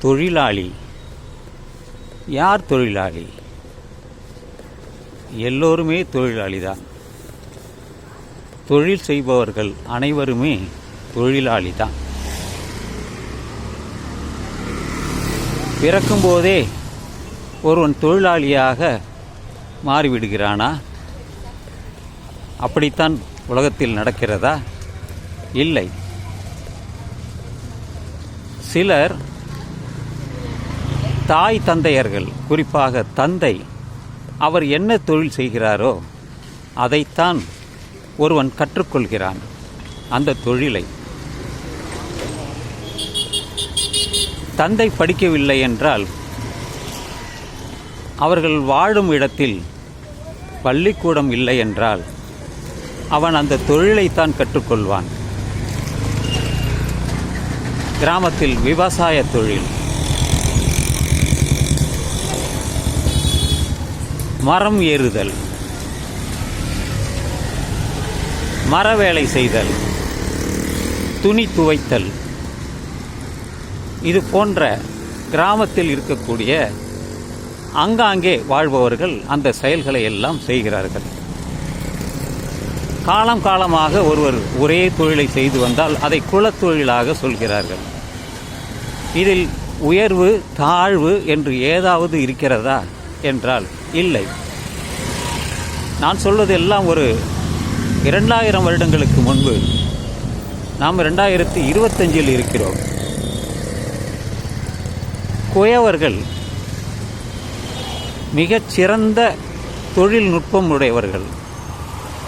தொழிலாளி. யார் தொழிலாளி? எல்லோருமே தொழிலாளி தான். தொழில் செய்பவர்கள் அனைவருமே தொழிலாளி தான். பிறக்கும்போதே ஒருவன் தொழிலாளியாக மாறிவிடுகிறானா? அப்படித்தான் உலகத்தில் நடக்கிறதா? இல்லை. சிலர் தாய் தந்தையர்கள், குறிப்பாக தந்தை, அவர் என்ன தொழில் செய்கிறாரோ அதைத்தான் ஒருவன் கற்றுக்கொள்கிறான், அந்த தொழிலை. தந்தை படிக்கவில்லை என்றால் அவர்கள் வாழும் இடத்தில் பள்ளிக்கூடம் இல்லை என்றால் அவன் அந்த தொழிலைத்தான் கற்றுக்கொள்வான். கிராமத்தில் விவசாய தொழில், மரம் ஏறுதல், மரவேலை செய்தல், துணி துவைத்தல், இது போன்ற கிராமத்தில் இருக்கக்கூடிய அங்காங்கே வாழ்பவர்கள் அந்த செயல்களை எல்லாம் செய்கிறார்கள். காலம் காலமாக ஒருவர் ஒரே தொழிலை செய்து வந்தால் அதை குலத்தொழிலாக சொல்கிறார்கள். இதில் உயர்வு தாழ்வு என்று ஏதாவது இருக்கிறதா என்றால் இல்லை. நான் சொல்வது எல்லாம் ஒரு 2000 வருடங்களுக்கு முன்பு. நாம் 2025 இருக்கிறோம். குயவர்கள் மிகச்சிறந்த தொழில்நுட்பம் உடையவர்கள்.